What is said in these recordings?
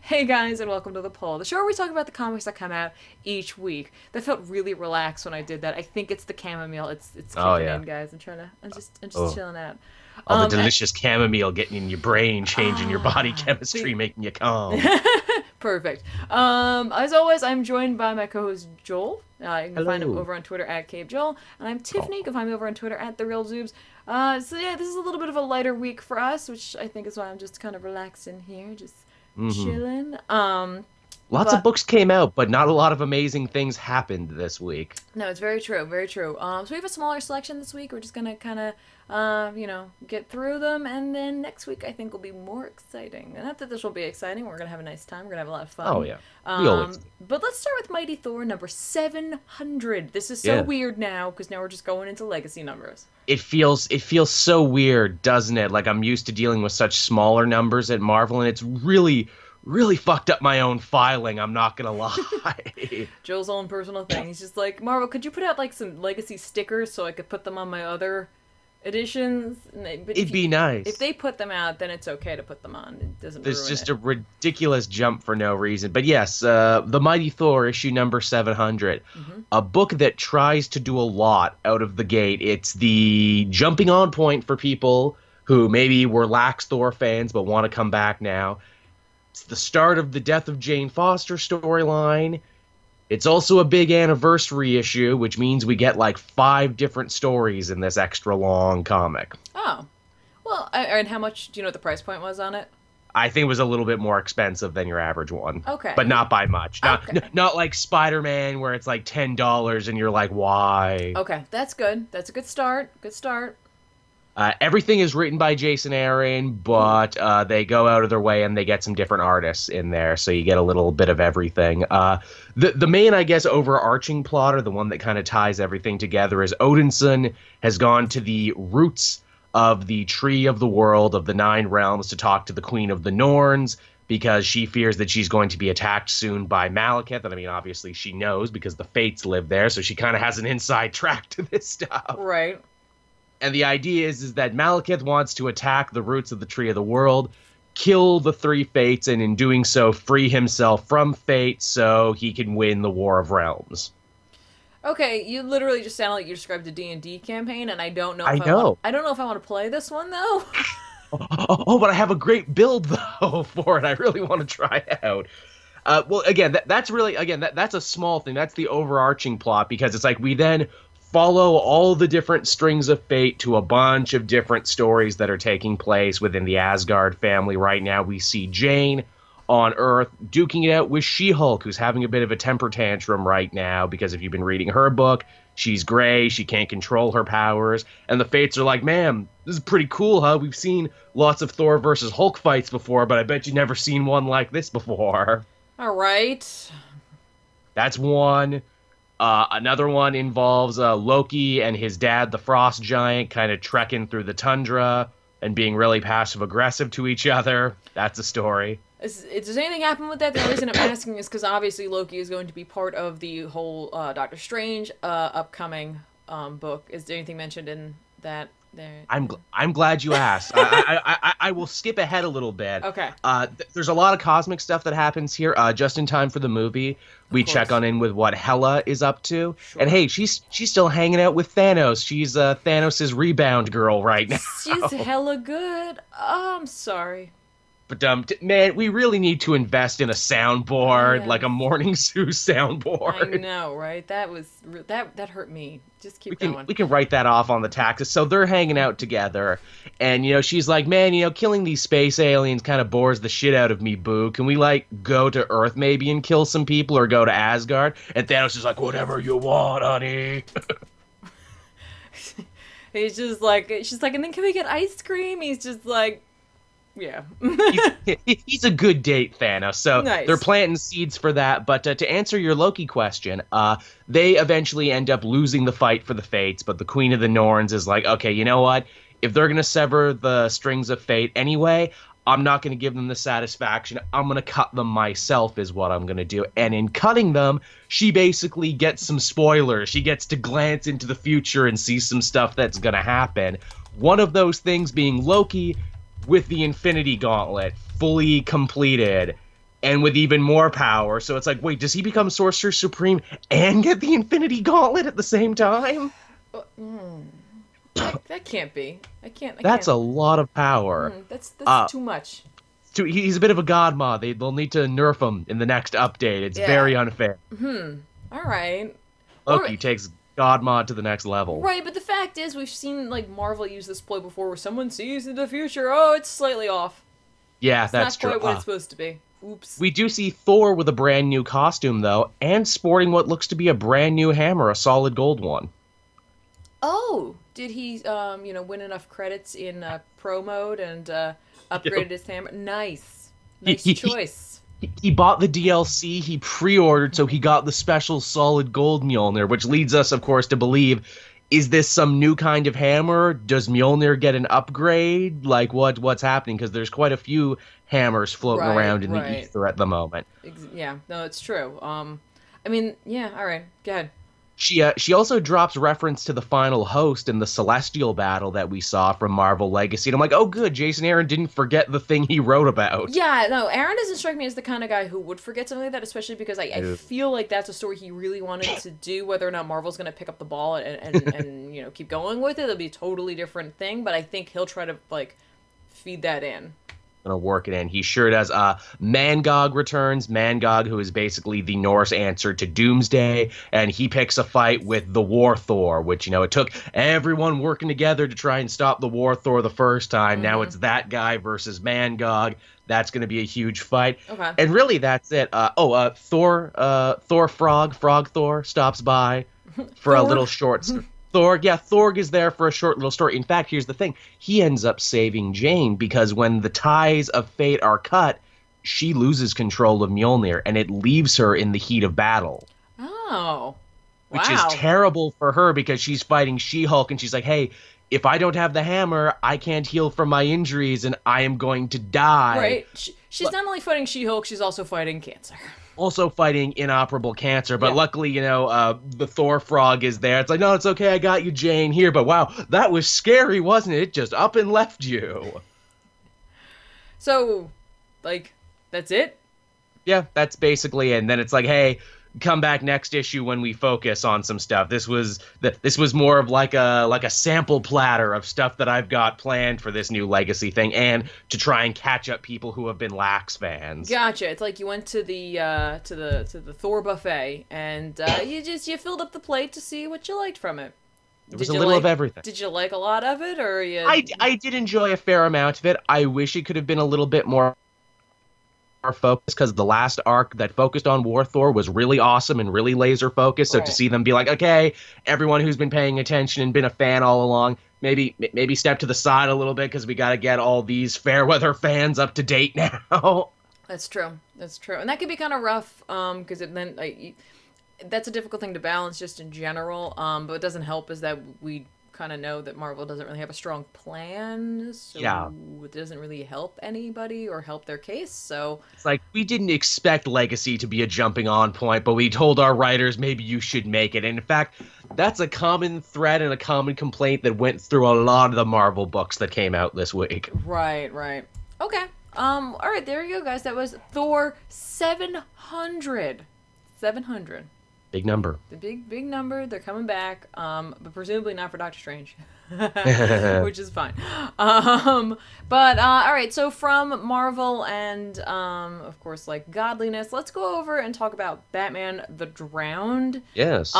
Hey guys, and welcome to The Poll, the show where we talk about the comics that come out each week. That felt really relaxed when I did that. I think it's the chamomile. It's Oh kicking yeah. in, guys. I'm just Oh, chilling out. all the Um, delicious chamomile getting in your brain, changing your body chemistry, the making you calm. perfect. As always, I'm joined by my co-host Joel. You can find him Hello. over on Twitter at Cape Joel, and I'm Tiffany. You Oh, can find me over on Twitter at The Real Zoobs. So yeah, this is a little bit of a lighter week for us, which I think is why I'm just kind of relaxing here, just hmm chilling. Lots of But books came out, but not a lot of amazing things happened this week. no, it's very true, very true. So we have a smaller selection this week. We're just gonna kind of, get through them, and then next week I think will be more exciting. And not that this will be exciting. We're gonna have a nice time. We're gonna have a lot of Oh fun. yeah, we always do. But let's start with Mighty Thor number 700. This is so Yeah. weird now because now we're just going into legacy numbers. It feels so weird, doesn't it? Like I'm used to dealing with such smaller numbers at Marvel, and it's really fucked up my own filing. I'm not gonna lie. Joe's own personal thing. He's just like, Marvel, could you put out like some legacy stickers so I could put them on my other editions? But It'd be if nice. they put them out, then it's okay to put them on. It doesn't There's ruin just it. a ridiculous jump for no reason. But yes, The Mighty Thor, issue number 700. A book that tries to do a lot out of the gate. It's the jumping on point for people who maybe were lax Thor fans but want to come back now. It's the start of the Death of Jane Foster storyline. It's also a big anniversary issue, which means we get like 5 different stories in this extra long comic. Oh. Well, and how much do you know what the price point was on it? I think it was a little bit more expensive than your average one. Okay. But not by much. Okay. Not like Spider-Man where it's like $10 and you're like, why? Okay, that's good. That's a good start. Good start. Everything is written by Jason Aaron, but they go out of their way and they get some different artists in there, so you get a little bit of everything. The main, I guess, overarching plot, or the one that kind of ties everything together, is Odinson has gone to the roots of the Tree of the World of the Nine Realms to talk to the Queen of the Norns, because she fears that she's going to be attacked soon by Malekith. And I mean, obviously she knows because the Fates live there, so she kind of has an inside track to this stuff. Right. And the idea is that Malekith wants to attack the roots of the Tree of the World, kill the 3 Fates, and in doing so, free himself from Fate so he can win the War of Realms. Okay, you literally just sound like you described a D&D campaign, and I don't know I if know. I don't know if I want to play this one though. But I have a great build, though, for it. I really want to try it out. Well, again, that's a small thing. That's the overarching plot, because it's like we then follow all the different strings of fate to a bunch of different stories that are taking place within the Asgard family. Right now, we see Jane on Earth duking it out with She-Hulk, who's having a bit of a temper tantrum right now, because if you've been reading her book, she's gray, she can't control her powers, and the Fates are like, "Man, this is pretty cool, huh? We've seen lots of Thor versus Hulk fights before, but I bet you've never seen one like this before." All right. That's one. Another one involves Loki and his dad, the Frost Giant, kind of trekking through the tundra and being really passive-aggressive to each other. That's a story. Does anything happen with that? The reason I'm asking is because obviously Loki is going to be part of the whole Doctor Strange upcoming book. Is there anything mentioned in that? There. I'm glad you asked. I will skip ahead a little bit. Okay. There's a lot of cosmic stuff that happens here. Just in time for the movie, we course. check on in with what Hela is up to, Sure. and hey, she's still hanging out with Thanos. She's Thanos' rebound girl right now. She's hella good. Oh, I'm sorry. But man, we really need to invest in a soundboard, Yeah. like a Morning Zoo I soundboard. know, right? That hurt me. Just keep We can going. we can write that off on the taxes. So they're hanging out together, and she's like, "Man, killing these space aliens kind of bores the shit out of me, boo. Can we like go to Earth maybe and kill some people, or go to Asgard?" And Thanos is like, "Whatever you want, honey." He's just like, she's like, and then can we get ice cream? He's just like, yeah. He's a good date, Thanos. So Nice. they're planting seeds for that. But to answer your Loki question, they eventually end up losing the fight for the Fates. But the Queen of the Norns is like, okay, you know what? If they're going to sever the strings of fate anyway, I'm not going to give them the satisfaction. I'm going to cut them myself is what I'm going to do. And in cutting them, she basically gets some spoilers. She gets to glance into the future and see some stuff that's going to happen. One of those things being Loki with the Infinity Gauntlet fully completed. and with even more power. So it's like, wait, does he become Sorcerer Supreme and get the Infinity Gauntlet at the same time? That can't be. That's a lot of power. That's too much. He's a bit of a god mod. They'll need to nerf him in the next update. It's very unfair. All right. Loki takes god mod to the next level. Right, but the fact is, we've seen like Marvel use this ploy before, where someone sees into the future. Oh, it's slightly off. Yeah, it's that's true. Not quite what it's supposed to be. Oops. We do see Thor with a brand new costume though, and sporting what looks to be a brand new hammer, a solid gold one. Oh, did he, win enough credits in pro mode and upgraded his hammer? Nice choice. He bought the DLC, he pre-ordered, so he got the special solid gold Mjolnir, which leads us, of course, to believe, is this some new kind of hammer? Does Mjolnir get an upgrade? Like, what's happening? Because there's quite a few hammers floating around in the ether at the moment. Yeah, no, it's true. All right, go ahead. She also drops reference to the final host in the Celestial battle that we saw from Marvel Legacy. And I'm like, oh, good, Jason Aaron didn't forget the thing he wrote about. Yeah, no, Aaron doesn't strike me as the kind of guy who would forget something like that, especially because I feel like that's a story he really wanted to do. Whether or not Marvel's going to pick up the ball and keep going with it, it'll be a totally different thing. But I think he'll try to, feed that in. Gonna work it in. He sure does. Mangog returns. Mangog, who is basically the Norse answer to Doomsday, and he picks a fight with the War Thor, which, it took everyone working together to try and stop the War Thor the first time. Now it's that guy versus Mangog. That's going to be a huge fight. Okay. And really, that's it. Frog Thor stops by for a little short... Thor is there for a short little story. In fact, here's the thing. He ends up saving Jane because when the ties of fate are cut, she loses control of Mjolnir, and it leaves her in the heat of battle. Oh, wow. Which is terrible for her because she's fighting She-Hulk, and she's like, hey, if I don't have the hammer, I can't heal from my injuries, and I am going to die. Right. She's not only fighting She-Hulk, she's also fighting cancer. Also fighting inoperable cancer, but luckily, the Thor frog is there. It's like, no, it's okay, I got you, Jane, here. But wow, that was scary, wasn't it? It just up and left you. So, that's it? Yeah, that's basically it. And then it's like, hey, come back next issue when we focus on some stuff. This was more of like a sample platter of stuff that I've got planned for this new Legacy thing, and to try and catch up people who have been Lax fans. Gotcha. It's like you went to the Thor buffet and you filled up the plate to see what you liked from it. There was a little of everything. Did you like a lot of it, or you? I did enjoy a fair amount of it. I wish it could have been a little bit more focused, because the last arc that focused on War Thor was really awesome and really laser focused. So to see them be like, okay, everyone who's been paying attention and been a fan all along, maybe step to the side a little bit, because we got to get all these Fairweather fans up to date now. That's true, and that could be kind of rough, because then that's a difficult thing to balance just in general. But it doesn't help is that we kind of know that Marvel doesn't really have a strong plan, so it doesn't really help anybody or help their case. So it's like, we didn't expect Legacy to be a jumping on point, but we told our writers maybe you should make it. And in fact, that's a common thread and a common complaint that went through a lot of the Marvel books that came out this week. Right. Okay. All right, there you go, guys. That was Thor 700. 700. Big number. The big number. They're coming back, but presumably not for Doctor Strange, which is fine. But all right. So from Marvel and of course, godliness, let's go over and talk about Batman the Drowned. Yes.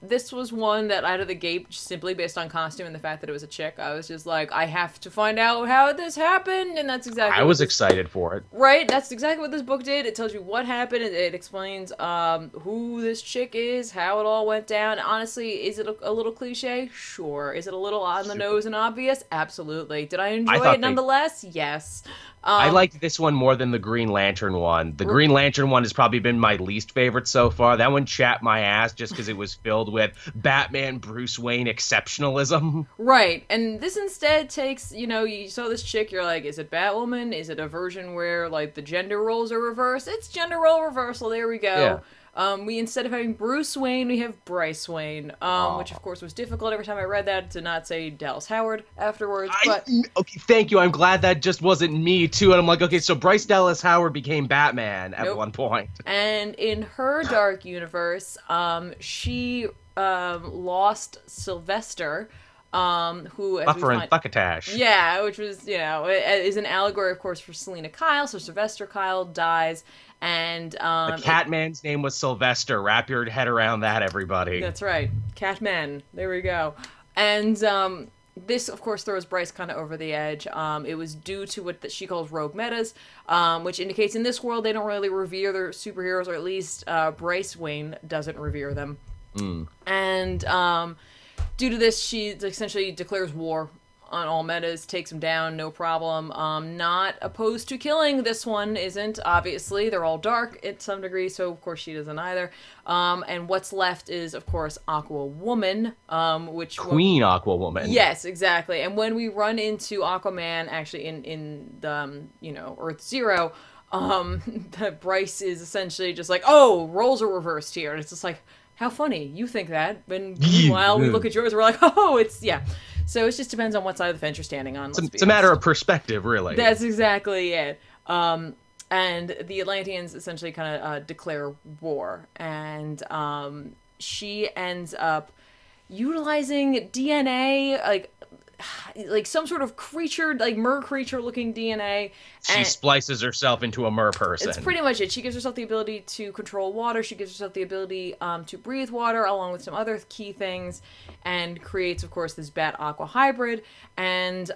This was one that out of the gate, simply based on costume and the fact that it was a chick, I was just like, I have to find out how this happened, and that's exactly. I was excited for it. Right. That's exactly what this book did. It tells you what happened. It explains who this chick is, how it all went down. Honestly, is it a little cliche? Sure. Is it a little on the nose and obvious? Absolutely. Did I enjoy it nonetheless? Yes. I liked this one more than the Green Lantern one. The Green Lantern one has probably been my least favorite so far. That one chapped my ass just because it was filled with Batman, Bruce Wayne exceptionalism. Right. And this instead takes, you saw this chick, you're like, is it Batwoman? Is it a version where, the gender roles are reversed? It's gender role reversal. There we go. Yeah. We, instead of having Bruce Wayne, we have Bryce Wayne, which of course was difficult every time I read that to not say Dallas Howard afterwards. But okay, thank you. I'm glad that just wasn't me too, and I'm like, okay, so Bryce Dallas Howard became Batman at one point. And in her dark universe, she lost Sylvester, who, as Buffer and Thuckatash. Yeah, which was, is an allegory, of course, for Selena Kyle. So Sylvester Kyle dies, and the Catman's name was Sylvester. Wrap your head around that, everybody. That's right, Catman. There we go. And this, of course, throws Bryce kind of over the edge. It was due to what she calls rogue metas, which indicates in this world they don't really revere their superheroes, or at least Bryce Wayne doesn't revere them. And due to this, she essentially declares war on all metas, takes them down, no problem. Not opposed to killing. This one isn't, obviously. They're all dark at some degree, so of course she doesn't either. And what's left is, of course, Aqua Woman, which... Queen Aqua Woman. Yes, exactly. And when we run into Aquaman, actually, in the, Earth Zero, Bryce is essentially just like, oh, roles are reversed here. And it's just like, how funny. You think that. And meanwhile, we look at yours, we're like, oh, it's, yeah. So it just depends on what side of the fence you're standing on. It's a matter of perspective, really. That's exactly it. And the Atlanteans essentially kind of declare war. And she ends up utilizing DNA, like some sort of creature, like mer creature looking DNA. She splices herself into a mer person. It's pretty much it. She gives herself the ability to control water. She gives herself the ability to breathe water, along with some other key things, and creates, of course, this Bat Aqua hybrid, and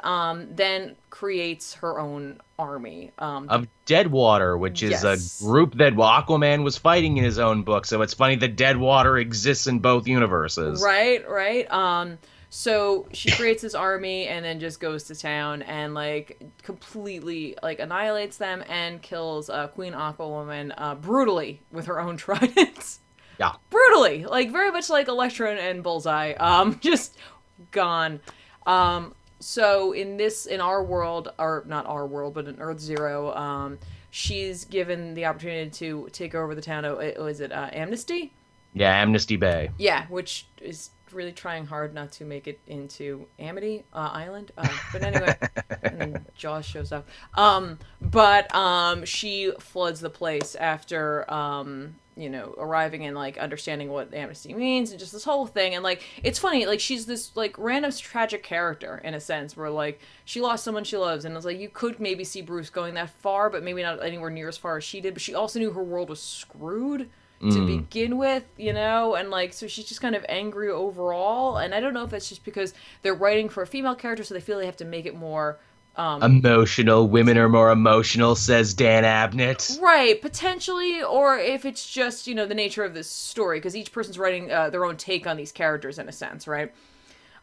then creates her own army. Of Deadwater, which is a group that Aquaman was fighting in his own book. So it's funny that Deadwater exists in both universes. Right. So she creates this army and then just goes to town and completely annihilates them and kills Queen Aquawoman brutally with her own tridents. Yeah. Brutally. Very much like Elektra and Bullseye. Just gone. So in our world, or not our world, but in Earth Zero, she's given the opportunity to take over the town of, was it Amnesty? Yeah, Amnesty Bay. Yeah, which is really trying hard not to make it into Amity Island. But anyway, and then Jaws shows up. But she floods the place after, arriving and understanding what amnesty means and just this whole thing. And it's funny, she's this random tragic character in a sense where she lost someone she loves. And it's you could maybe see Bruce going that far, but maybe not anywhere near as far as she did. But she also knew her world was screwed to begin with, and so she's just kind of angry overall. And I don't know if that's just because they're writing for a female character, so they feel they have to make it more emotional. Women are more emotional, says Dan Abnett. Right, potentially, or if it's just the nature of this story, because each person's writing their own take on these characters in a sense, right?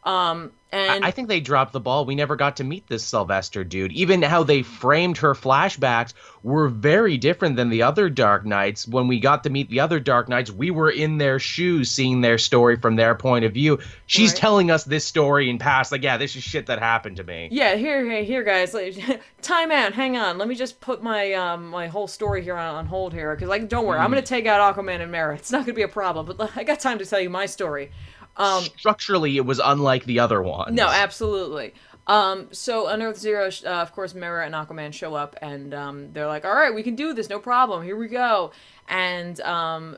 And I think they dropped the ball. We never got to meet this Sylvester dude. Even how they framed her flashbacks were very different than the other Dark Knights. When we got to meet the other Dark Knights, we were in their shoes, seeing their story from their point of view. She's telling us this story in past, this is shit that happened to me. Yeah, here, guys. Time out. Hang on. Let me just put my my whole story here on hold here, because don't worry, I'm gonna take out Aquaman and Mara. It's not gonna be a problem. But I got time to tell you my story. Structurally, it was unlike the other ones. No, absolutely. So on Earth Zero, of course, Mera and Aquaman show up, and they're like, all right, we can do this, no problem, here we go. And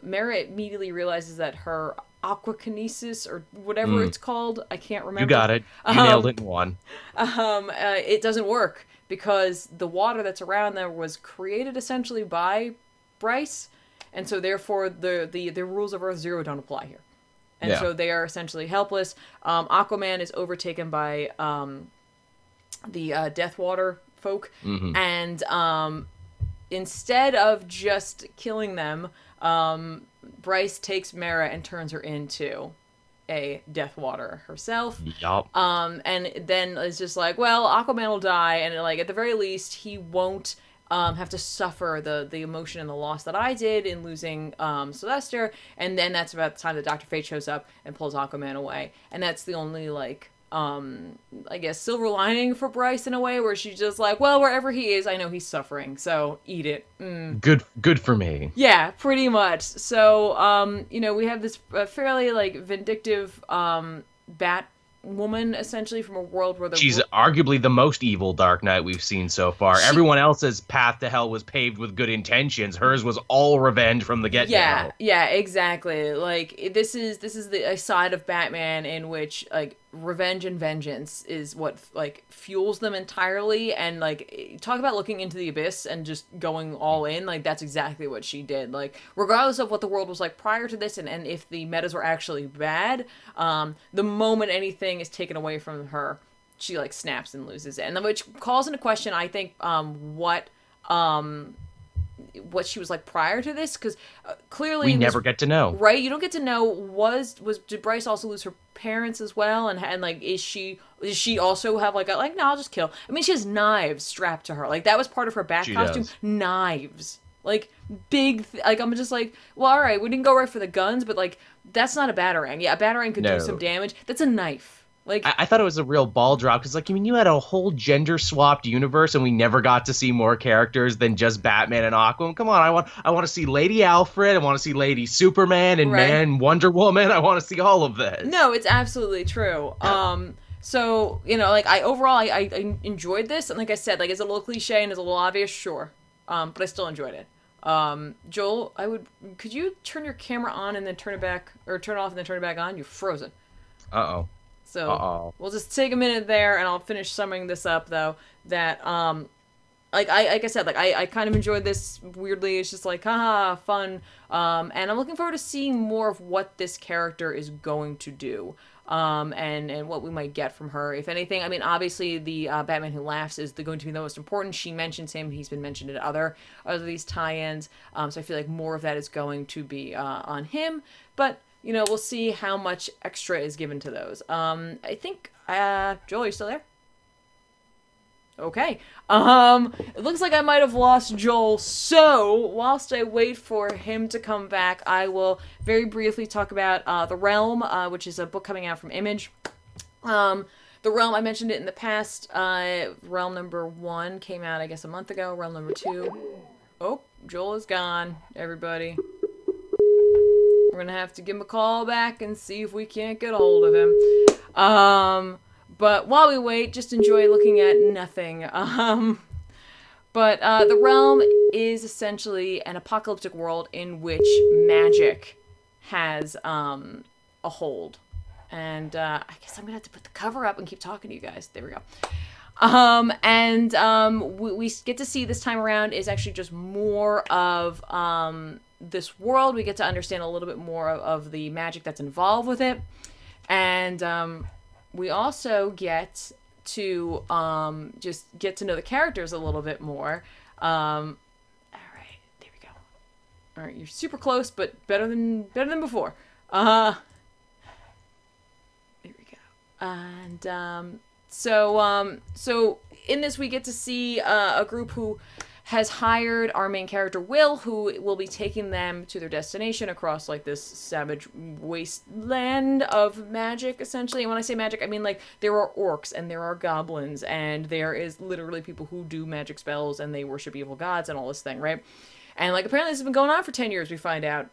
Mera immediately realizes that her aquakinesis, or whatever it's called, I can't remember. You got it. You nailed it in one. It doesn't work, because the water that's around there was created essentially by Bryce, and so therefore the rules of Earth Zero don't apply here. And so they are essentially helpless. Aquaman is overtaken by the Deathwater folk. And instead of just killing them, Bryce takes Mera and turns her into a Deathwater herself. Yup. And then it's just well, Aquaman will die, and at the very least, he won't have to suffer the emotion and the loss that I did in losing Sylvester. And then that's about the time that Dr. Fate shows up and pulls Aquaman away. And that's the only, I guess, silver lining for Bryce in a way, where she's just well, wherever he is, I know he's suffering, so eat it. Good for me. Yeah, pretty much. So, we have this fairly, vindictive bat woman, essentially, from a world where she's arguably the most evil Dark Knight we've seen so far. Everyone else's path to hell was paved with good intentions. Hers was all revenge from the get-go. Yeah, exactly. Like, this is a side of Batman in which, like, revenge and vengeance is what, like, fuels them entirely. And, like, talk about looking into the abyss and just going all in. Like, that's exactly what she did. Like, regardless of what the world was like prior to this, and if the metas were actually bad, the moment anything is taken away from her, she, like, snaps and loses it. And then, which calls into question, I think, what she was like prior to this, because clearly we never get to know, right? You don't get to know. Did Bryce also lose her parents as well, and like is she also have like no, I'll just kill. I mean, she has knives strapped to her, like that was part of her bat costume. Knives, like big like I'm just like, well, all right, we didn't go right for the guns, but like that's not a batarang. Yeah, a batarang could do some damage. That's a knife. Like, I thought it was a real ball drop, because, like, I mean, you had a whole gender-swapped universe, and we never got to see more characters than just Batman and Aquaman. Come on, I want to see Lady Alfred, I want to see Lady Superman, and Man Wonder Woman. I want to see all of this. No, it's absolutely true. So, you know, like, I enjoyed this, and like I said, like, it's a little cliche and it's a little obvious, sure. But I still enjoyed it. Joel, could you turn your camera on and then turn it back, or turn it off and then turn it back on? You're frozen. Uh-oh. So we'll just take a minute there, and I'll finish summing this up, though, that, like I said, like, I kind of enjoyed this weirdly. It's just like, haha, fun. And I'm looking forward to seeing more of what this character is going to do. And what we might get from her, if anything. I mean, obviously, the Batman Who Laughs is going to be the most important. She mentions him. He's been mentioned in other of these tie-ins. So I feel like more of that is going to be on him. But, you know, we'll see how much extra is given to those. I think, Joel, you still there? Okay. It looks like I might have lost Joel, so whilst I wait for him to come back, I will very briefly talk about The Realm, which is a book coming out from Image. The Realm, I mentioned it in the past. Realm number 1 came out, I guess, a month ago. Realm number 2. Oh, Joel is gone, everybody. We're gonna have to give him a call back and see if we can't get a hold of him. But while we wait, just enjoy looking at nothing. But The Realm is essentially an apocalyptic world in which magic has a hold. And I guess I'm gonna have to put the cover up and keep talking to you guys. There we go. We get to see this time around is actually just more of this world. We get to understand a little bit more of the magic that's involved with it. And we also get to just get to know the characters a little bit more. All right, there we go. All right, you're super close, but better than before. There we go. And so in this we get to see a group who has hired our main character, Will, who will be taking them to their destination across, like, this savage wasteland of magic, essentially. And when I say magic, I mean, like, there are orcs, and there are goblins, and there is literally people who do magic spells, and they worship evil gods, and all this thing, right? And, like, apparently this has been going on for 10 years, we find out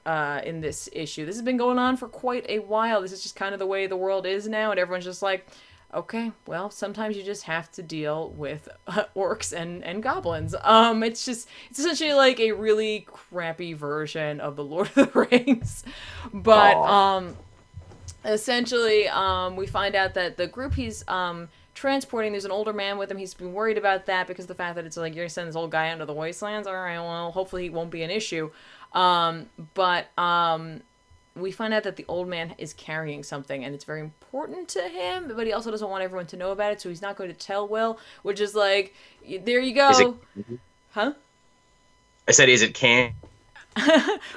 in this issue. This has been going on for quite a while. This is just kind of the way the world is now, and everyone's just like, okay, well, sometimes you just have to deal with orcs and goblins. It's essentially like a really crappy version of the Lord of the Rings. But, essentially, we find out that the group he's transporting, there's an older man with him. He's been worried about that because of the fact that it's like, you're gonna send this old guy out into the wastelands? All right, well, hopefully he won't be an issue. We find out that the old man is carrying something, and it's very important to him, but he also doesn't want everyone to know about it, so he's not going to tell Will, which is like, there you go. Huh? I said, is it can?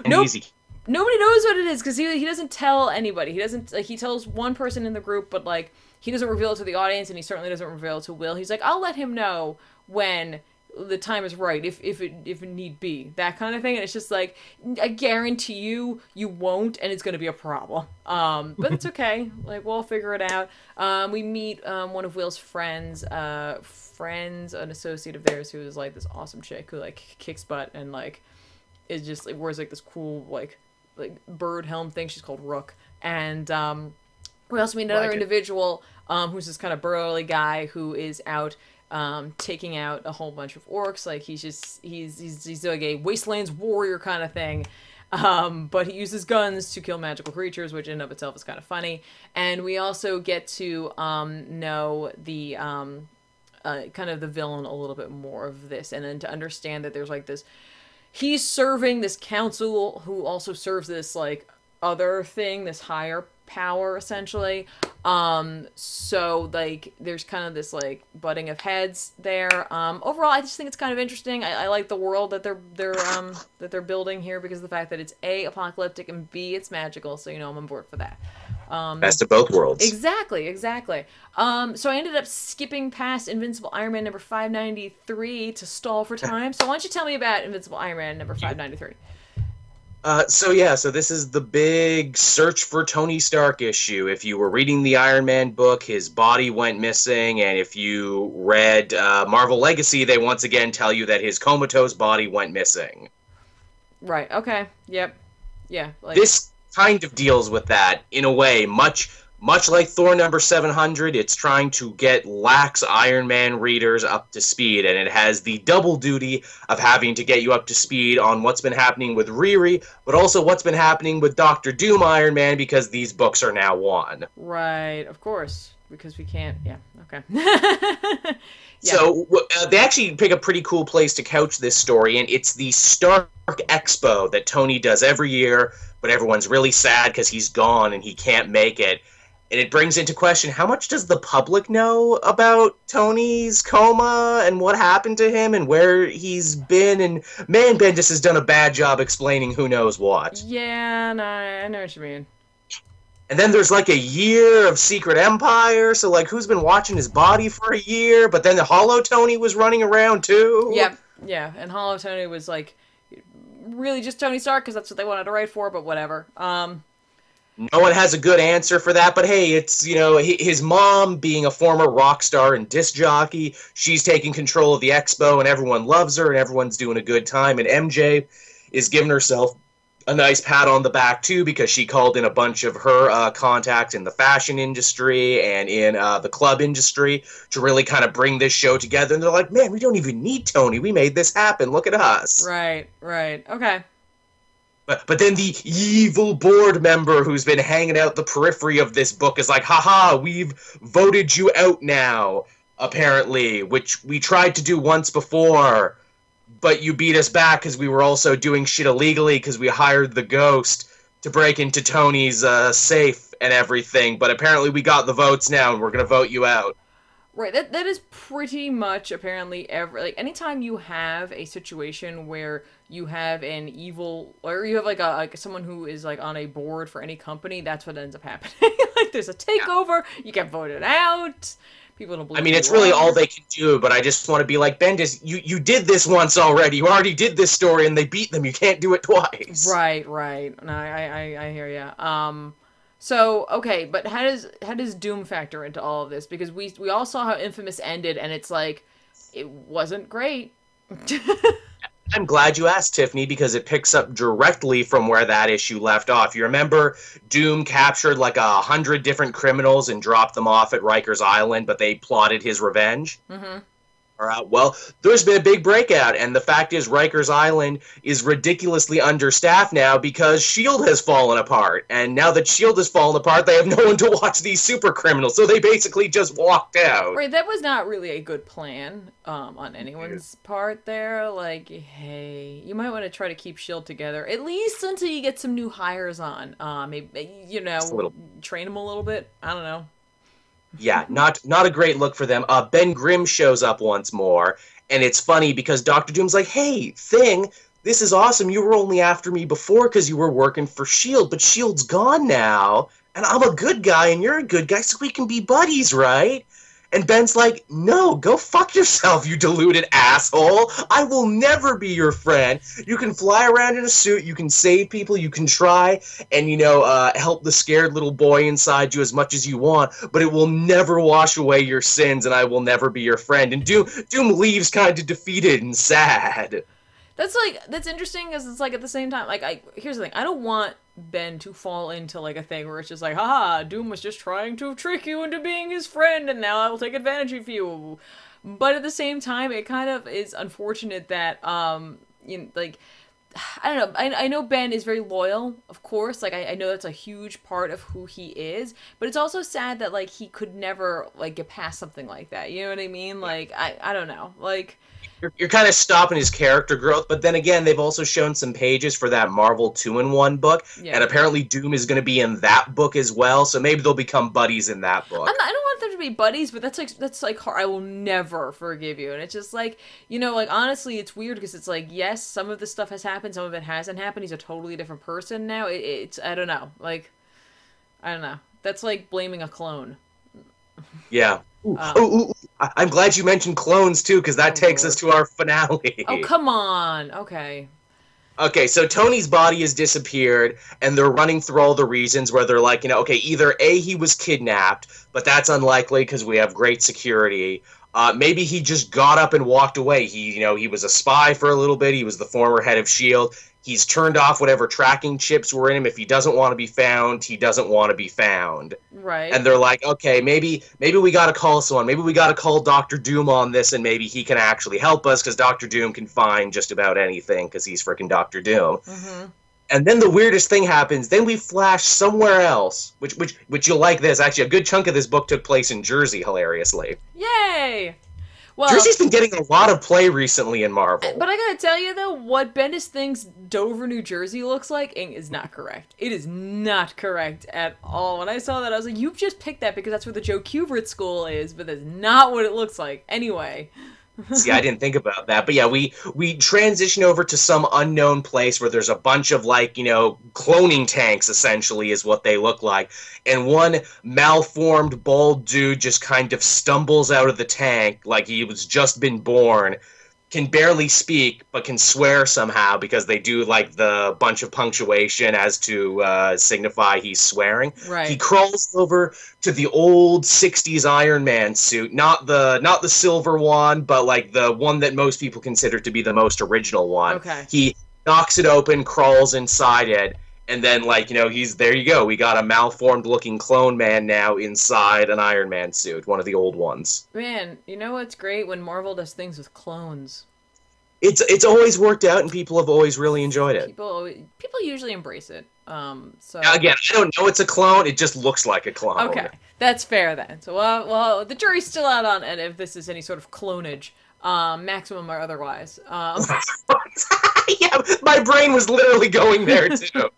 Nope. Easy. Nobody knows what it is, because he doesn't tell anybody. He doesn't, like, he tells one person in the group, but, like, he doesn't reveal it to the audience, and he certainly doesn't reveal it to Will. He's like, I'll let him know when the time is right, if it need be, that kind of thing. And it's just like, I guarantee you won't, and it's gonna be a problem. But it's okay, like, we'll figure it out. We meet one of Will's friends, an associate of theirs who is like this awesome chick who, like, kicks butt and, like, is just, like, wears, like, this cool like bird helm thing. She's called Rook. And We also meet another individual who's this kind of burly guy who is out taking out a whole bunch of orcs. Like he's like a wastelands warrior kind of thing. But he uses guns to kill magical creatures, which in and of itself is kind of funny. And we also get to know the kind of the villain a little bit more of this, and then to understand that there's like this, he's serving this council who also serves this like other thing, this higher power essentially. So like there's kind of this like butting of heads there. Overall, I just think it's kind of interesting. I like the world that they're building here because of the fact that it's A, apocalyptic, and B, it's magical. So I'm on board for that. Best of both worlds. Exactly. So I ended up skipping past Invincible Iron Man number 593 to stall for time. So why don't you tell me about Invincible Iron Man number 593? So this is the big search for Tony Stark issue. If you were reading the Iron Man book, his body went missing, and if you read Marvel Legacy, they once again tell you that his comatose body went missing. Right, okay, yep. Yeah. This kind of deals with that, in a way, much like Thor number 700, it's trying to get lax Iron Man readers up to speed, and it has the double duty of having to get you up to speed on what's been happening with Riri, but also what's been happening with Doctor Doom Iron Man, because these books are now one. Right, of course, because we can't, yeah, okay. Yeah. So they actually pick a pretty cool place to couch this story, and it's the Stark Expo that Tony does every year, but everyone's really sad because he's gone and he can't make it. And it brings into question, how much does the public know about Tony's coma and what happened to him and where he's been? And man, Bendis has done a bad job explaining who knows what. Yeah, no, I know what you mean. And then there's like a year of Secret Empire, so like who's been watching his body for a year? But then the Hollow Tony was running around too. Yep, yeah, and Hollow Tony was like really just Tony Stark because that's what they wanted to write for, but whatever. No one has a good answer for that, but hey, it's, his mom being a former rock star and disc jockey, she's taking control of the expo and everyone loves her and everyone's doing a good time, and MJ is giving herself a nice pat on the back too because she called in a bunch of her contacts in the fashion industry and in the club industry to really kind of bring this show together, and they're like, man, we don't even need Tony, we made this happen, look at us. Right, okay. But then the evil board member who's been hanging out the periphery of this book is like, haha, we've voted you out now, apparently, which we tried to do once before, but you beat us back because we were also doing shit illegally because we hired the Ghost to break into Tony's safe and everything, but apparently we got the votes now and we're going to vote you out. Right, that is pretty much apparently anytime you have a situation where you have an evil, or you have like someone who is like on a board for any company, that's what ends up happening. Like there's a takeover, you get voted out, people don't believe. I mean, it's really all they can do, but I just want to be like, Bendis, you did this once already. You already did this story and they beat them. You can't do it twice. Right. No, I hear ya. So, okay, but how does Doom factor into all of this? Because we all saw how Infamous ended, and it's like, it wasn't great. I'm glad you asked, Tiffany, because it picks up directly from where that issue left off. You remember Doom captured like 100 different criminals and dropped them off at Rikers Island, but they plotted his revenge? Mm-hmm. All right, well, there's been a big breakout, and the fact is Rikers Island is ridiculously understaffed now because S.H.I.E.L.D. has fallen apart. And now that S.H.I.E.L.D. has fallen apart, they have no one to watch these super criminals, so they basically just walked out. Right, that was not really a good plan on anyone's part there. Like, hey, you might want to try to keep S.H.I.E.L.D. together, at least until you get some new hires on. Maybe, train them a little bit. I don't know. Yeah, not a great look for them. Ben Grimm shows up once more, and it's funny because Dr. Doom's like, hey, Thing, this is awesome. You were only after me before because you were working for S.H.I.E.L.D., but S.H.I.E.L.D.'s gone now, and I'm a good guy and you're a good guy, so we can be buddies, right? And Ben's like, no, go fuck yourself, you deluded asshole. I will never be your friend. You can fly around in a suit, you can save people, you can try and, help the scared little boy inside you as much as you want, but it will never wash away your sins, and I will never be your friend. And Doom leaves kind of defeated and sad. That's interesting because it's like at the same time, like here's the thing, I don't want Ben to fall into like a thing where it's just like, haha, Doom was just trying to trick you into being his friend and now I will take advantage of you. But at the same time, it kind of is unfortunate that you know, like, I don't know. I know Ben is very loyal, of course. Like, I know that's a huge part of who he is. But it's also sad that, like, he could never, like, get past something like that. You know what I mean? Like, I don't know. Like... You're kind of stopping his character growth, but then again, they've also shown some pages for that Marvel 2-in-1 book, and apparently Doom is going to be in that book as well, so maybe they'll become buddies in that book. I don't want them to be buddies, but that's like hard. I will never forgive you, and it's just like, you know, like, honestly, it's weird, because it's like, yes, some of this stuff has happened, some of it hasn't happened, he's a totally different person now, it's, I don't know, like, I don't know. That's like blaming a clone. Yeah. Ooh, I'm glad you mentioned clones, too, because that takes us to our finale. Oh, come on. Okay. Okay, so Tony's body has disappeared, and they're running through all the reasons where they're like, you know, okay, either A, he was kidnapped, but that's unlikely because we have great security. Maybe he just got up and walked away. He was a spy for a little bit. He was the former head of S.H.I.E.L.D. He's turned off whatever tracking chips were in him. If he doesn't want to be found, he doesn't want to be found. Right. And they're like, okay, maybe we got to call someone. Maybe we got to call Dr. Doom on this, and maybe he can actually help us, because Dr. Doom can find just about anything, because he's freaking Dr. Doom. Mm-hmm. And then the weirdest thing happens. Then we flash somewhere else, which you'll like this. Actually, a good chunk of this book took place in Jersey, hilariously. Yay! Well, Jersey's been getting a lot of play recently in Marvel. But I gotta tell you, though, what Bendis thinks Dover, New Jersey looks like is not correct. It is not correct at all. When I saw that, I was like, you've just picked that because that's where the Joe Kubert school is, but that's not what it looks like. Anyway. See, I didn't think about that. But yeah, we transition over to some unknown place where there's a bunch of, like, you know, cloning tanks, essentially, is what they look like. And one malformed, bald dude just kind of stumbles out of the tank like he was just been born, can barely speak, but can swear somehow because they do, like, the bunch of punctuation as to signify he's swearing. Right. He crawls over to the old 60s Iron Man suit, not the silver one, but, like, the one that most people consider to be the most original one. Okay. He knocks it open, crawls inside it, and then, like, you know, there you go. We got a malformed-looking clone man now inside an Iron Man suit, one of the old ones. Man, you know what's great? When Marvel does things with clones. It's always worked out, and people have always really enjoyed it. People usually embrace it. So again, I don't know it's a clone. It just looks like a clone. Okay, that's fair then. So, well, the jury's still out on it if this is any sort of clonage, maximum or otherwise. Yeah, my brain was literally going there too.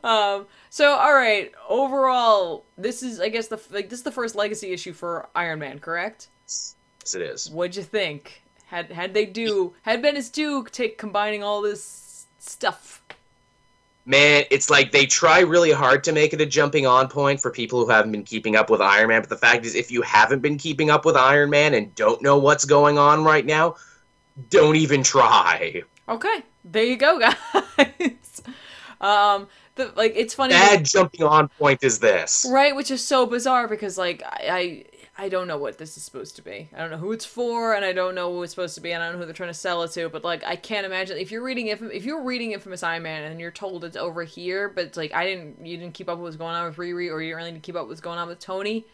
So all right, overall, this is, I guess, this is the first legacy issue for Iron Man, correct? Yes, it is. What'd you think? Had Bendis take combining all this stuff? Man, it's like they try really hard to make it a jumping on point for people who haven't been keeping up with Iron Man, but the fact is, if you haven't been keeping up with Iron Man and don't know what's going on right now, don't even try. Okay, there you go, guys. It's funny. Bad jumping on point is this. Right, which is so bizarre because, like, I don't know what this is supposed to be. I don't know who it's for, and I don't know who it's supposed to be, and I don't know who they're trying to sell it to, but, like, I can't imagine, if you're reading Infamous Iron Man and you're told it's over here, but it's like, you didn't keep up with what's going on with Riri, or you really didn't keep up with what's going on with Tony,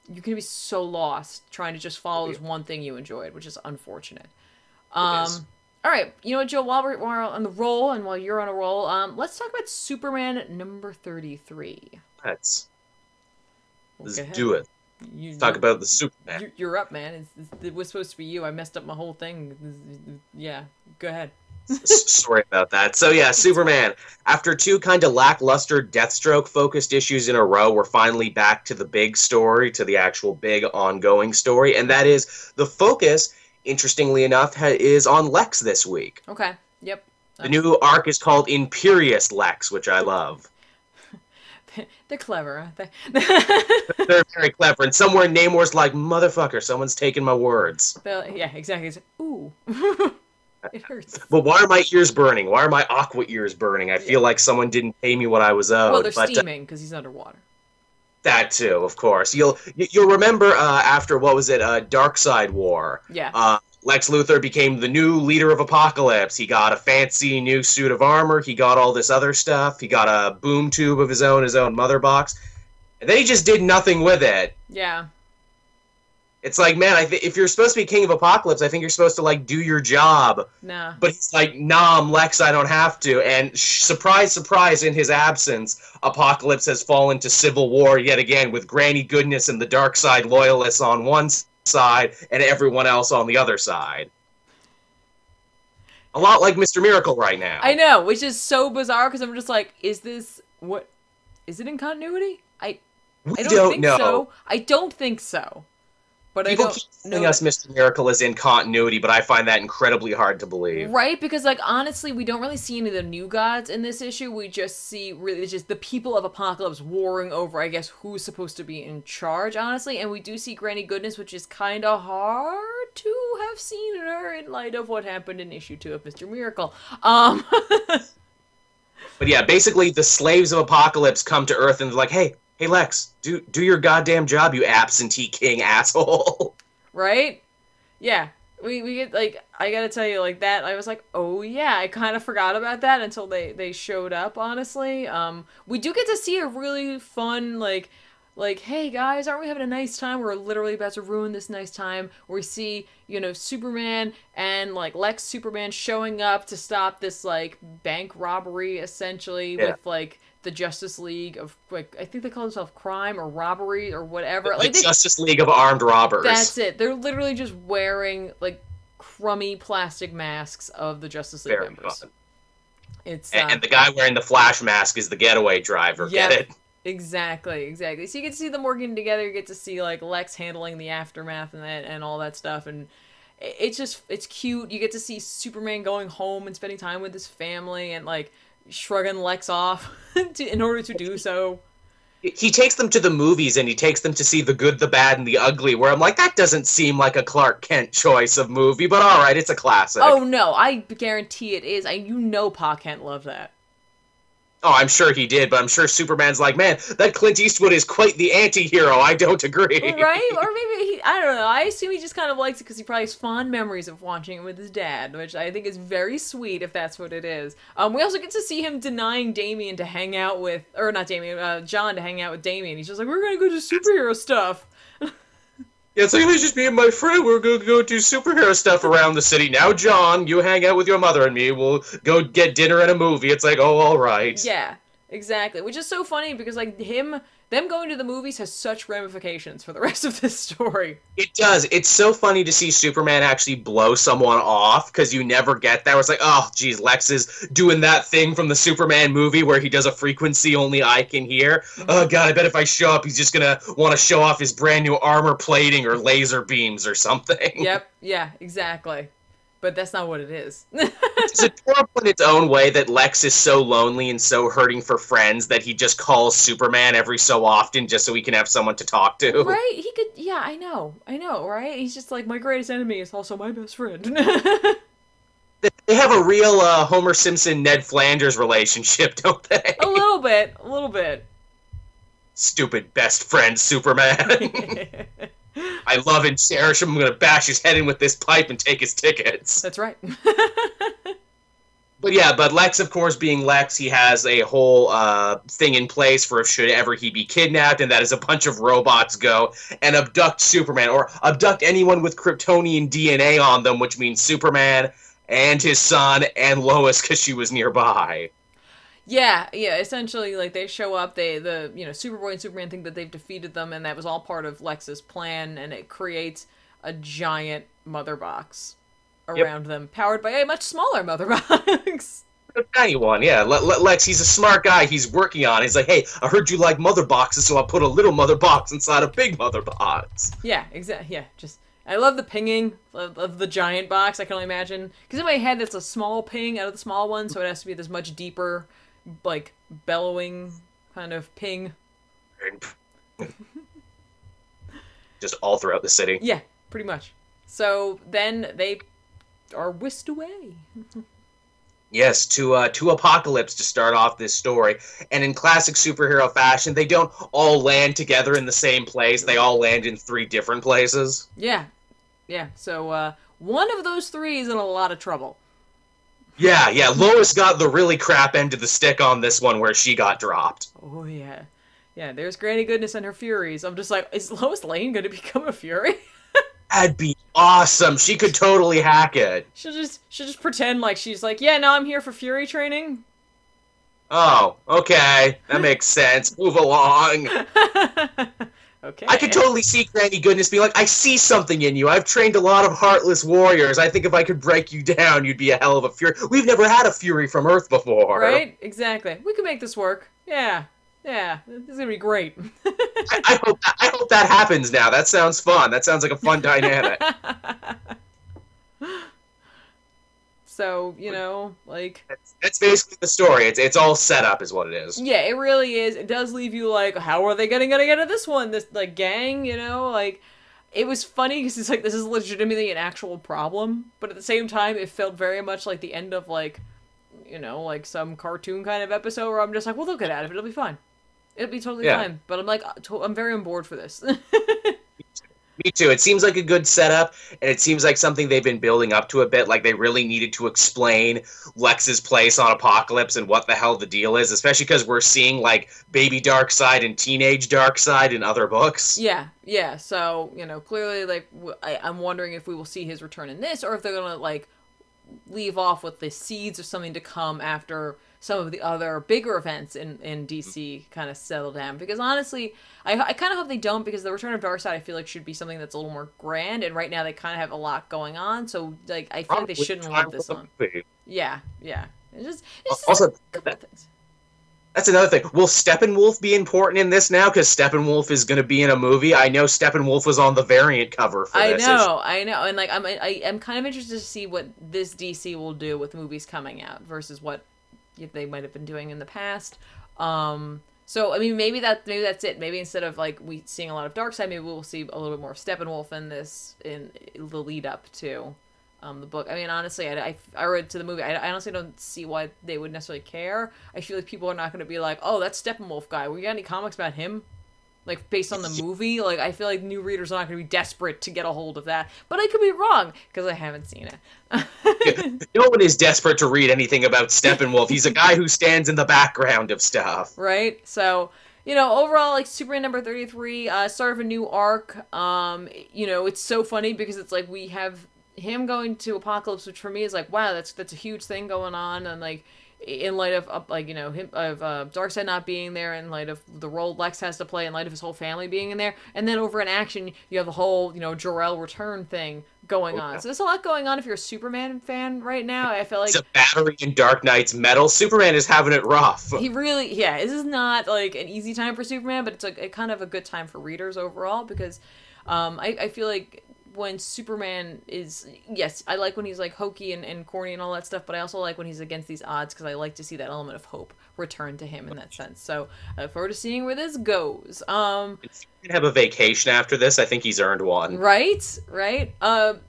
you're gonna be so lost trying to just follow this one thing you enjoyed, which is unfortunate. Alright, you know what, Joe, while we're on the roll, and while you're on a roll, let's talk about Superman number 33. Let's do it. Talk about the Superman. You're up, man. It was supposed to be you. I messed up my whole thing. Yeah, go ahead. Sorry about that. So yeah, Superman. After two kind of lackluster Deathstroke-focused issues in a row, we're finally back to the big story, to the actual big ongoing story, and that is the focus, interestingly enough, is on Lex this week. Okay, yep. The new arc is called Imperious Lex, which I love. They're clever, aren't they? They're very clever, and somewhere Namor's like, motherfucker, someone's taken my words. Yeah, exactly. It's like, ooh. It hurts. But why are my ears burning? Why are my aqua ears burning? I feel like someone didn't pay me what I was owed. Well, they're steaming, because he's underwater. That too, of course. You'll remember after, what was it, Dark Side War. Yeah. Lex Luthor became the new leader of Apocalypse. He got a fancy new suit of armor. He got all this other stuff. He got a boom tube of his own mother box. And then he just did nothing with it. Yeah. It's like, man, if you're supposed to be King of Apocalypse, I think you're supposed to, like, do your job. Nah. But he's like, nah, I'm Lex, I don't have to. And surprise, surprise, in his absence, Apocalypse has fallen to civil war yet again with Granny Goodness and the Dark Side loyalists on one side and everyone else on the other side. A lot like Mr. Miracle right now. I know, which is so bizarre because I'm just like, is it in continuity? I don't think know. so. I don't think so. But People keep telling us Mr. Miracle is in continuity, but I find that incredibly hard to believe. Right? Because, like, honestly, we don't really see any of the new gods in this issue. We just see really just the people of Apocalypse warring over, I guess, who's supposed to be in charge, honestly. And we do see Granny Goodness, which is kind of hard to have seen her in light of what happened in issue 2 of Mr. Miracle. But yeah, basically, the slaves of Apocalypse come to Earth and they're like, hey, Lex, do your goddamn job, you absentee king asshole. Right? Yeah. We get, like, I gotta tell you, like, that, I was like, oh yeah, I kind of forgot about that until they showed up, honestly. We do get to see a really fun, like, hey guys, aren't we having a nice time? We're literally about to ruin this nice time. We see, you know, Superman and, like, Lex Superman showing up to stop this, like, bank robbery, essentially, with, like, the Justice League of, like, I think they call themselves crime or robbery or whatever. The Justice League of Armed Robbers. That's it. They're literally just wearing, like, crummy plastic masks of the Justice League members. Fun. It's and the guy wearing the Flash mask is the getaway driver. Yep, get it? Exactly. So you get to see them working together. You get to see, like, Lex handling the aftermath and all that stuff. And it's cute. You get to see Superman going home and spending time with his family and, like, shrugging Lex off in order to do so. He takes them to the movies and he takes them to see The Good, the Bad, and the Ugly, where I'm like, that doesn't seem like a Clark Kent choice of movie, but alright, it's a classic. Oh no, I guarantee it is. You know Pa Kent loved that. Oh, I'm sure he did, but I'm sure Superman's like, man, that Clint Eastwood is quite the anti-hero. I don't agree. Right? Or maybe I don't know. I assume he just kind of likes it because he probably has fond memories of watching it with his dad, which I think is very sweet if that's what it is. We also get to see him denying Damian to hang out with, or not Damian, John to hang out with Damian. He's just like, we're going to go do superhero stuff. Yeah, it's like, it's just me and my friend. We're going to go do superhero stuff around the city. Now, John, you hang out with your mother and me. We'll go get dinner and a movie. It's like, oh, all right. Yeah, exactly. Which is so funny because, like, them going to the movies has such ramifications for the rest of this story. It does. It's so funny to see Superman actually blow someone off, because you never get that. Where it's like, oh, geez, Lex is doing that thing from the Superman movie where he does a frequency only I can hear. Oh, God, I bet if I show up, he's just going to want to show off his brand new armor plating or laser beams or something. Yep, yeah, exactly. But that's not what it is. It's adorable in its own way that Lex is so lonely and so hurting for friends that he just calls Superman every so often just so he can have someone to talk to. Right? He could, yeah, I know, right? He's just like, my greatest enemy is also my best friend. They have a real Homer Simpson, Ned Flanders relationship, don't they? A little bit. Stupid best friend, Superman. I love and cherish him. I'm going to bash his head in with this pipe and take his tickets. That's right. But Lex, of course, being Lex, he has a whole thing in place for if should ever he be kidnapped, and that is a bunch of robots go and abduct Superman, or abduct anyone with Kryptonian DNA on them, which means Superman and his son and Lois, because she was nearby. Yeah, essentially, like, they show up, Superboy and Superman think that they've defeated them, and that was all part of Lex's plan, and it creates a giant mother box around them, powered by a much smaller mother box. A tiny one, yeah. Lex, he's a smart guy, he's working on it. He's like, hey, I heard you like mother boxes, so I'll put a little mother box inside a big mother box. Yeah, exactly, yeah, I love the pinging of the giant box, I can only imagine. Because in my head, it's a small ping out of the small one, so it has to be this much deeper, like, bellowing kind of ping. Just all throughout the city. Yeah, pretty much. So then they are whisked away. Yes, to Apocalypse to start off this story. And in classic superhero fashion, they don't all land together in the same place. They all land in 3 different places. Yeah. So one of those three is in a lot of trouble. Yeah, Lois got the really crap end of the stick on this one where she got dropped. Oh, yeah. Yeah, there's Granny Goodness and her Furies. I'm just like, is Lois Lane going to become a Fury? That'd be awesome. She could totally hack it. She'll just pretend like she's like, yeah, no, I'm here for Fury training. Oh, okay. That makes sense. Move along. Okay. I could totally see Granny Goodness being like, I see something in you. I've trained a lot of heartless warriors. I think if I could break you down, you'd be a hell of a Fury. We've never had a Fury from Earth before. Right? Exactly. We can make this work. Yeah. Yeah. This is going to be great. I hope that happens now. That sounds fun. That sounds like a fun dynamic. So, you know, like... That's basically the story. It's all set up is what it is. Yeah, it really is. It does leave you like, how are they gonna get at this one? This, like, gang, you know? Like, it was funny because it's like, this is legitimately an actual problem. But at the same time, it felt very much like the end of, like, you know, like some cartoon kind of episode where I'm just like, well, they'll get out of it. It'll be fine. It'll be totally fine. But I'm like, I'm very on board for this. Me too. It seems like a good setup, and it seems like something they've been building up to a bit. Like they really needed to explain Lex's place on Apocalypse and what the hell the deal is, especially because we're seeing like baby Darkseid and teenage Darkseid in other books. Yeah. So, you know, clearly, like, I'm wondering if we will see his return in this, or if they're gonna, like, leave off with the seeds of something to come after some of the other bigger events in DC kind of settle down. Because honestly, I kind of hope they don't, because the Return of Darkseid I feel like should be something that's a little more grand, and right now they kind of have a lot going on, so like I feel like they shouldn't lump this on. Yeah. It's just also, that's another thing. Will Steppenwolf be important in this now? Because Steppenwolf is going to be in a movie. I know Steppenwolf was on the variant cover for this. I know, and like I'm kind of interested to see what this DC will do with movies coming out versus what they might have been doing in the past. So I mean, maybe that's it. Maybe instead of like we seeing a lot of Darkseid, maybe we'll see a little bit more of Steppenwolf in this in the lead up to the book. I mean, honestly, I read to the movie. I honestly don't see why they would necessarily care. I feel like people are not going to be like, oh, that's Steppenwolf guy. We got any comics about him? Like, based on the movie? Like, I feel like new readers are not going to be desperate to get a hold of that. But I could be wrong, because I haven't seen it. No one is desperate to read anything about Steppenwolf. He's a guy who stands in the background of stuff. Right? So, you know, overall, like, Superman number 33, start of a new arc. You know, it's so funny, because it's like, we have him going to Apocalypse, which for me is like, wow, that's a huge thing going on, and, like, in light of like, you know, him of Darkseid not being there, in light of the role Lex has to play, in light of his whole family being in there, and then over in action you have the whole, you know, Jor-El return thing going on. So there's a lot going on if you're a Superman fan right now. I feel like it's a battery in Dark Knight's metal. Superman is having it rough. He really, yeah. This is not like an easy time for Superman, but it's like a kind of a good time for readers overall, because I feel like when Superman is, yes, I like when he's like hokey and corny and all that stuff, but I also like when he's against these odds, because I like to see that element of hope return to him in that sense. So I look forward to seeing where this goes. He's gonna have a vacation after this. I think he's earned one. Right.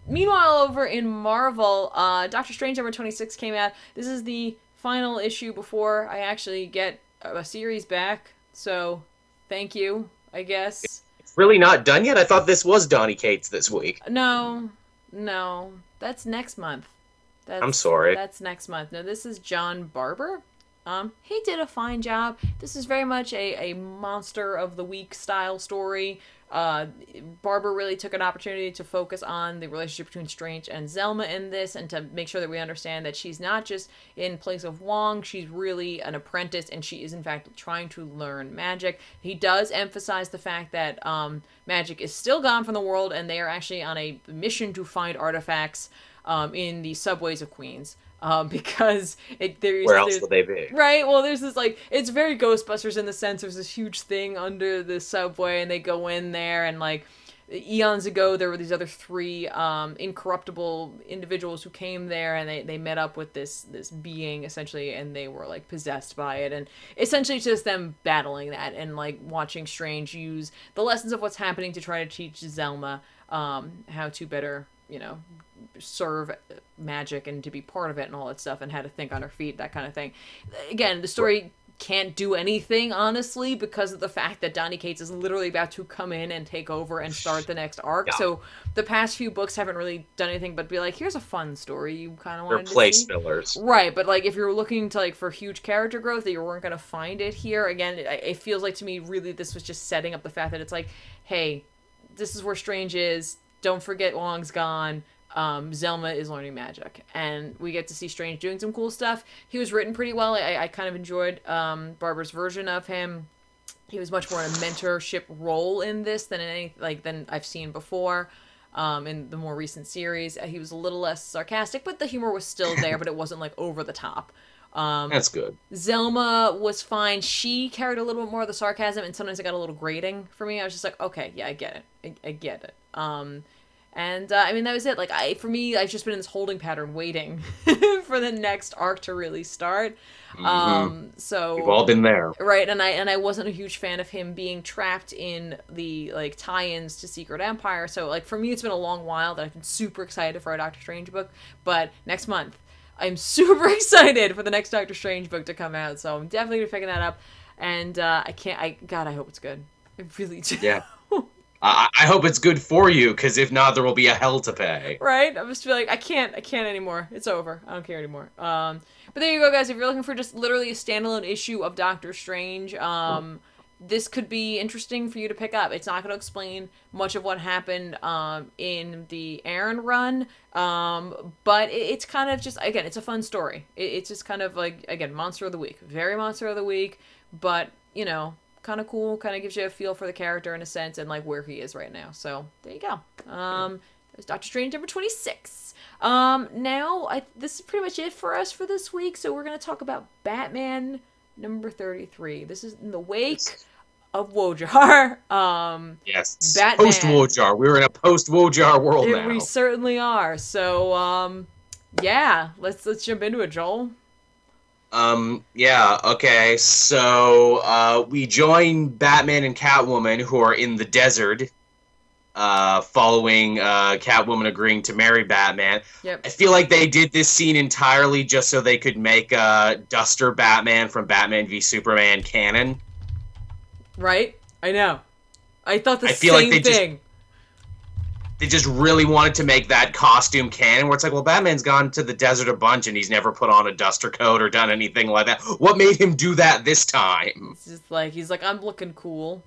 Meanwhile, over in Marvel, Doctor Strange number 26 came out. This is the final issue before I actually get a series back. So thank you, I guess. Really not done yet? I thought this was Donny Cates this week. No. That's next month. I'm sorry. That's next month. No, this is John Barber. He did a fine job. This is very much a monster of the week style story. Barber really took an opportunity to focus on the relationship between Strange and Zelma in this, and to make sure that we understand that she's not just in place of Wong, she's really an apprentice, and she is in fact trying to learn magic. He does emphasize the fact that magic is still gone from the world, and they are actually on a mission to find artifacts in the subways of Queens. Because where else would they be? Right, well, there's this, like, it's very Ghostbusters in the sense there's this huge thing under the subway, and they go in there, and, like, eons ago, there were these other three incorruptible individuals who came there, and they met up with this being, essentially, and they were, like, possessed by it, and essentially just them battling that, and, like, watching Strange use the lessons of what's happening to try to teach Zelma how to better, you know, serve magic and to be part of it and all that stuff, and how to think on her feet, that kind of thing. Again, the story can't do anything, honestly, because of the fact that Donny Cates is literally about to come in and take over and start the next arc. Yeah. So the past few books haven't really done anything but be like, here's a fun story you kind of wanted to see. They're place fillers. Right, but like if you're looking to like for huge character growth, that you weren't going to find it here. Again, it feels like to me really this was just setting up the fact that it's like, hey, this is where Strange is. Don't forget Wong's gone. Zelma is learning magic, and we get to see Strange doing some cool stuff. He was written pretty well. I kind of enjoyed Barbara's version of him. He was much more in a mentorship role in this than than I've seen before in the more recent series. He was a little less sarcastic, but the humor was still there, but it wasn't like over the top. That's good. Zelma was fine. She carried a little bit more of the sarcasm, and sometimes it got a little grating for me. I was just like, okay, yeah, I get it. I get it. And, I mean, that was it. Like, for me, I've just been in this holding pattern waiting for the next arc to really start. So... We've all been there. Right, and I wasn't a huge fan of him being trapped in the, like, tie-ins to Secret Empire. So, like, for me, it's been a long while that I've been super excited for a Doctor Strange book. But next month, I'm super excited for the next Doctor Strange book to come out. So I'm definitely going to be picking that up. And, God, I hope it's good. I really do. Yeah. I hope it's good for you, because if not, there will be a hell to pay. Right? I'm just like, I can't anymore. It's over. I don't care anymore. But there you go, guys. If you're looking for just literally a standalone issue of Doctor Strange, this could be interesting for you to pick up. It's not going to explain much of what happened in the Aaron run, but it's kind of just, again, it's a fun story. It's just kind of like, again, Monster of the Week. Very Monster of the Week, but, you know, kind of cool, kind of gives you a feel for the character in a sense and like where he is right now. So there you go. There's Doctor Strange number 26. Now this is pretty much it for us for this week. So we're gonna talk about Batman number 33. This is in the wake of Wojar. Yes. Batman. Post Wojar. We're in a post Wojar world now. We certainly are. So yeah, let's jump into it, Joel. Yeah, okay, so, we join Batman and Catwoman, who are in the desert, following, Catwoman agreeing to marry Batman. Yep. I feel like they did this scene entirely just so they could make, Duster Batman from Batman v Superman canon. Right? I know. I thought the same thing. They just really wanted to make that costume canon, where it's like, well, Batman's gone to the desert a bunch and he's never put on a duster coat or done anything like that. What made him do that this time? It's just like, he's like, I'm looking cool.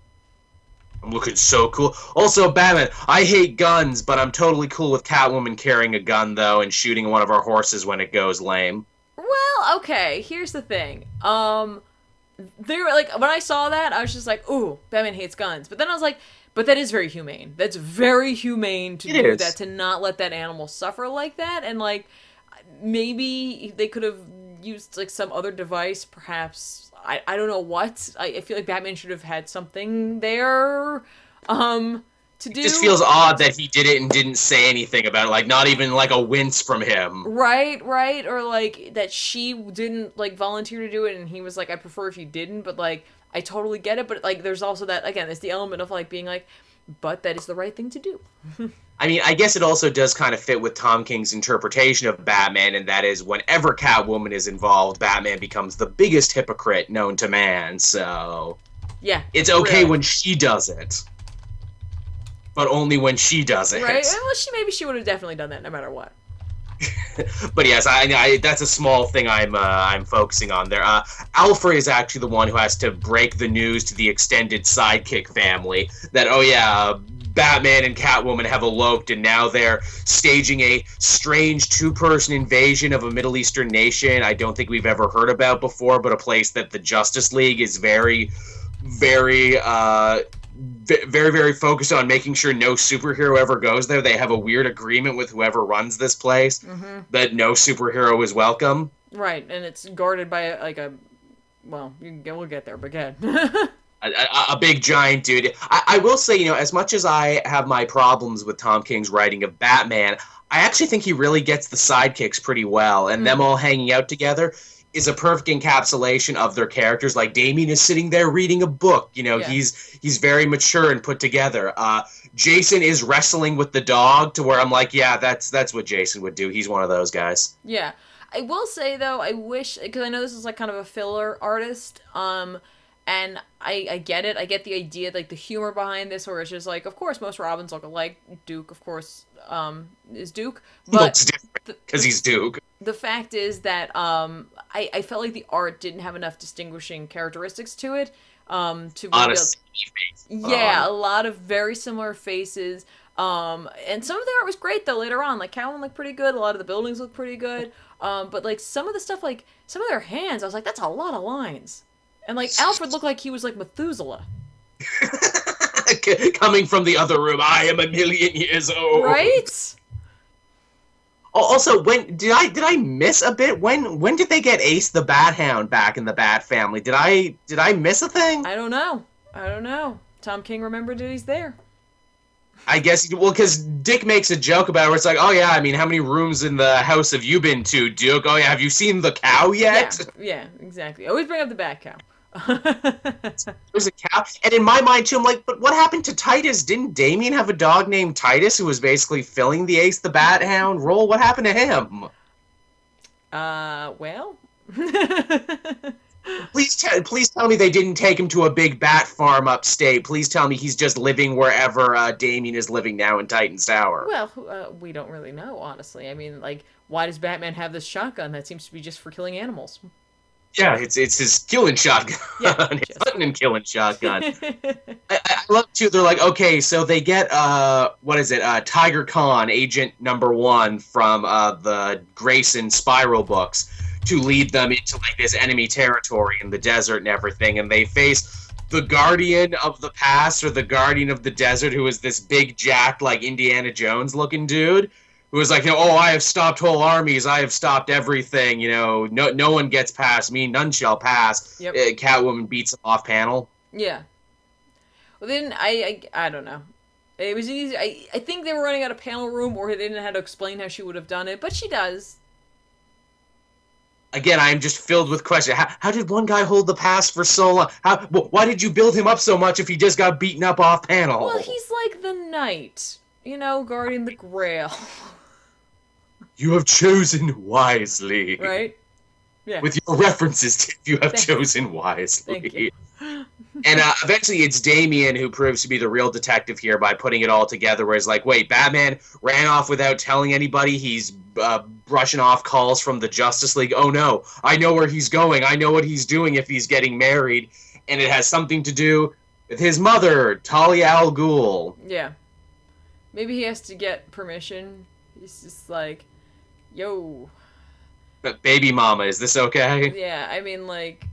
I'm looking so cool. Also, Batman, I hate guns, but I'm totally cool with Catwoman carrying a gun, though, and shooting one of our horses when it goes lame. Well, okay, here's the thing. They were like, when I saw that, I was just like, ooh, Batman hates guns. But then I was like, but that is very humane. That's very humane to do that, to not let that animal suffer like that. And, like, maybe they could have used, like, some other device, perhaps. I don't know what. I feel like Batman should have had something there to do. It just feels odd that he did it and didn't say anything about it. Like, not even, like, a wince from him. Right. Or, like, that she didn't, like, volunteer to do it, and he was like, I prefer if you didn't, but, like, I totally get it, but, like, there's also that, again, there's the element of, like, being like, but that is the right thing to do. I mean, I guess it also does kind of fit with Tom King's interpretation of Batman, and that is whenever Catwoman is involved, Batman becomes the biggest hypocrite known to man, so... Yeah. It's okay when she does it. But only when she does it. Right? Well, maybe she would have definitely done that no matter what. But yes, I that's a small thing I'm focusing on there. Alfred is actually the one who has to break the news to the extended sidekick family that, oh yeah, Batman and Catwoman have eloped and now they're staging a strange two-person invasion of a Middle Eastern nation I don't think we've ever heard about before, but a place that the Justice League is very, very focused on making sure no superhero ever goes there. They have a weird agreement with whoever runs this place that no superhero is welcome. Right, and it's guarded by well, we'll get there, but go ahead. a big giant dude. I will say, you know, as much as I have my problems with Tom King's writing of Batman, I actually think he really gets the sidekicks pretty well, and them all hanging out together is a perfect encapsulation of their characters. Like, Damien is sitting there reading a book. You know, he's very mature and put together. Jason is wrestling with the dog to where I'm like, yeah, that's what Jason would do. He's one of those guys. Yeah. I will say though, I wish, because I know this is like kind of a filler artist, and I get it. I get the idea, like the humor behind this, where it's just like, of course, most Robins look alike. Duke, of course, is Duke, but looks different because he's Duke. The fact is that I felt like the art didn't have enough distinguishing characteristics to it. To Honestly, yeah, a lot of very similar faces. And some of the art was great though later on. Like Cowan looked pretty good. A lot of the buildings looked pretty good. But like some of the stuff, like some of their hands, I was like, that's a lot of lines. And like Alfred looked like he was like Methuselah. Coming from the other room, I am a million years old. Right? Also, when did I miss a bit? When did they get Ace the Bat Hound back in the Bat family? Did I miss a thing? I don't know. Tom King remembered that he's there. I guess, well, because Dick makes a joke about it where it's like, oh yeah, I mean, how many rooms in the house have you been to, Duke? Oh yeah, have you seen the cow yet? Yeah, exactly. Always bring up the Bat Cow. There's a cow, and in my mind too, I'm like, but what happened to Titus? Didn't Damien have a dog named Titus who was basically filling the Ace the Bat Hound role? What happened to him? Well. Please tell me they didn't take him to a big bat farm upstate. Please tell me he's just living wherever Damien is living now in Titan's Tower. Well, we don't really know, honestly. I mean, like, why does Batman have this shotgun that seems to be just for killing animals? Yeah, it's his killing shotgun. Yeah, his hunting and killing shotgun. I love too. They're like, okay, so they get Tiger Khan, Agent Number 1 from the Grayson Spiral books, to lead them into like this enemy territory in the desert and everything, and they face the Guardian of the Past or the Guardian of the Desert, who is this big jacked like Indiana Jones looking dude, who is like, oh, I have stopped whole armies, I have stopped everything, no one gets past me, none shall pass. Yep. Catwoman beats him off panel. Yeah. Well, then I don't know. It was easy. I think they were running out of panel room, or they didn't know how to explain how she would have done it, but she does. Again, I am just filled with questions. How did one guy hold the pass for so long? Why did you build him up so much if he just got beaten up off panel? Well, he's like the knight, guarding the Grail. You have chosen wisely. Right? Yeah. With your references, Tiff, you have chosen wisely. Thank you. And eventually it's Damien who proves to be the real detective here by putting it all together, where he's like, wait, Batman ran off without telling anybody. He's brushing off calls from the Justice League. Oh no, I know where he's going. I know what he's doing if he's getting married. And it has something to do with his mother, Talia al Ghul. Yeah. Maybe he has to get permission. He's just like, yo. But baby mama, is this okay? Yeah, I mean, like...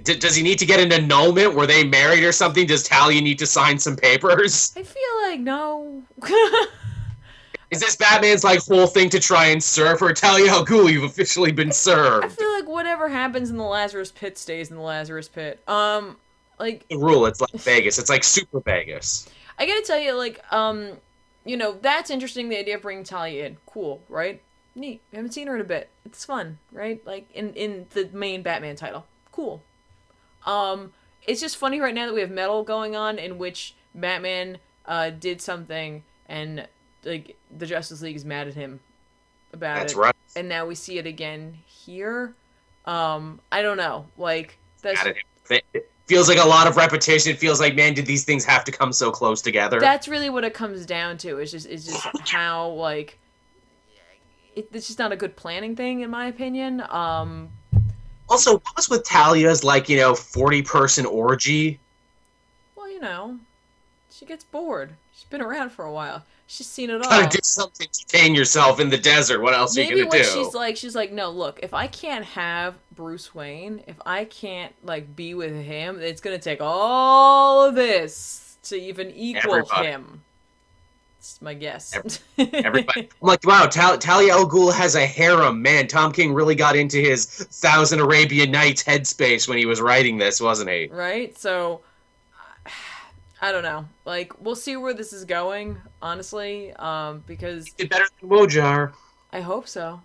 Does he need to get an annulment? Were they married or something? Does Talia need to sign some papers? I feel like no. Is this Batman's whole thing to try and serve her? Talia al Ghul, you've officially been served. I feel like whatever happens in the Lazarus Pit stays in the Lazarus Pit. The rule, it's like Vegas. It's like Super Vegas. I gotta tell you, that's interesting, the idea of bringing Talia in. Cool, right? Neat. I haven't seen her in a bit. It's fun, right? Like, in the main Batman title. Cool. It's just funny right now that we have Metal going on, in which Batman did something, and like the Justice League is mad at him about it. That's right. And now we see it again here. I don't know. Like, that's... It feels like a lot of repetition. It feels like, man, did these things have to come so close together? That's really what it comes down to. It's just how, like... It's just not a good planning thing, in my opinion. Also, what was with Talia's, 40-person orgy? Well, she gets bored. She's been around for a while. She's seen it all. Gotta do something to entertain yourself in the desert. What else are you gonna do? Maybe she's like, no, look, if I can't have Bruce Wayne, if I can't, be with him, it's gonna take all of this to even equal him. That's my guess. Everybody. I'm like, wow, Talia al Ghul has a harem. Man, Tom King really got into his Thousand Arabian Nights headspace when he was writing this, wasn't he? Right? So, I don't know. We'll see where this is going, honestly, because... He did better than Wojar. I hope so.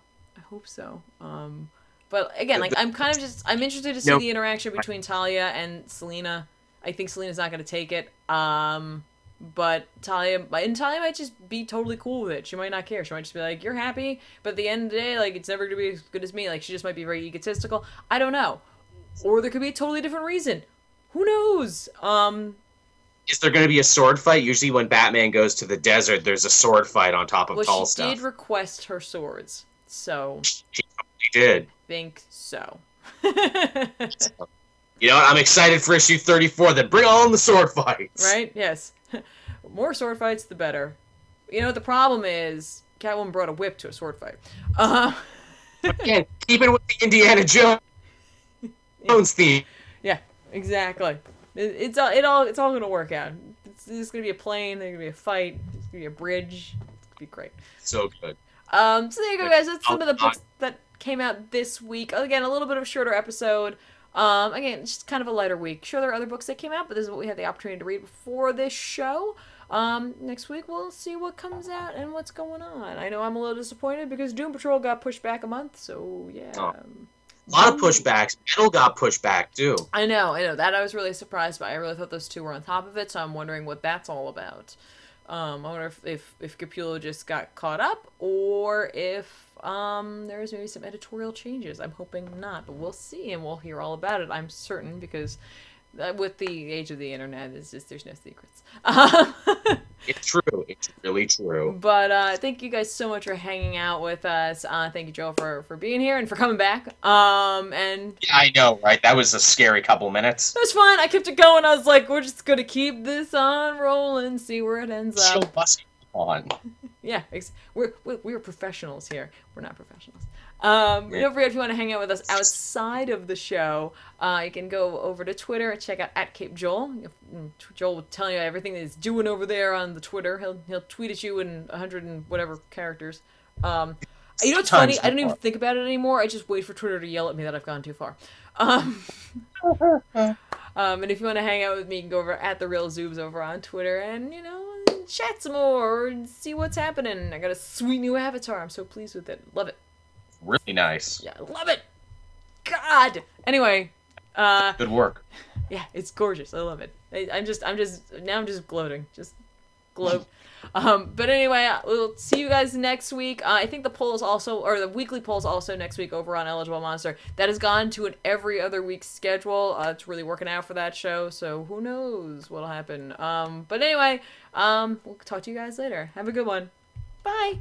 But, again, I'm kind of just... I'm interested to see the interaction between Talia and Selina. I think Selina's not going to take it. But Talia might just be totally cool with it. She might not care. She might just be like, "You're happy," but at the end of the day, like, it's never gonna be as good as me. Like, she just might be very egotistical. I don't know. Or there could be a totally different reason. Who knows? Is there going to be a sword fight? Usually when Batman goes to the desert, there's a sword fight on top of tall stuff. Well, she did request her swords, so... She totally did. Think so. You know what? I'm excited for issue 34. Then bring on the sword fights. Right? Yes. More sword fights, the better. You know what the problem is? Catwoman brought a whip to a sword fight. Again, keeping with the Indiana Jones theme. Yeah, exactly. It's all gonna work out. There's gonna be a plane. There's gonna be a fight. There's gonna be a bridge. It's gonna be great. So good. So there you go, guys. That's some of the books that came out this week. Again, a little bit of a shorter episode. Again, just kind of a lighter week. Sure, there are other books that came out, but this is what we had the opportunity to read before this show. Next week we'll see what comes out and what's going on. I know I'm a little disappointed because Doom Patrol got pushed back a month, so yeah. Oh. A lot of pushbacks. Metal got pushed back too. I know. That I was really surprised by. I really thought those two were on top of it, so I'm wondering what that's all about. I wonder if Capullo just got caught up, or if there's maybe some editorial changes. I'm hoping not, but we'll see, and we'll hear all about it, I'm certain, because with the age of the internet, there's no secrets. It's true. It's really true. But thank you guys so much for hanging out with us. Thank you, Joe, for being here and for coming back. And yeah, I know, right? That was a scary couple minutes. It was fun. I kept it going. I was like, we're just gonna keep this on rolling, see where it ends up. Still busting on. Yeah, we're professionals here. We're not professionals. Don't forget, if you want to hang out with us outside of the show, you can go over to Twitter and check out @CapeJoel. Joel will tell you everything that he's doing over there on the Twitter. He'll tweet at you in 100 and whatever characters. You know what's funny? I don't even think about it anymore. I just wait for Twitter to yell at me that I've gone too far. And if you want to hang out with me, you can go over @TheRealZoobs over on Twitter and, chat some more and see what's happening. I got a sweet new avatar. I'm so pleased with it. Love it. Really nice. Yeah, I love it. God. Anyway. Good work. Yeah, it's gorgeous. I love it. I'm just gloating. Just gloat. But anyway, we'll see you guys next week. I think the poll is also, or the weekly poll is also next week over on Eligible Monster. That has gone to an every other week schedule. It's really working out for that show, so who knows what'll happen. But anyway, we'll talk to you guys later. Have a good one. Bye.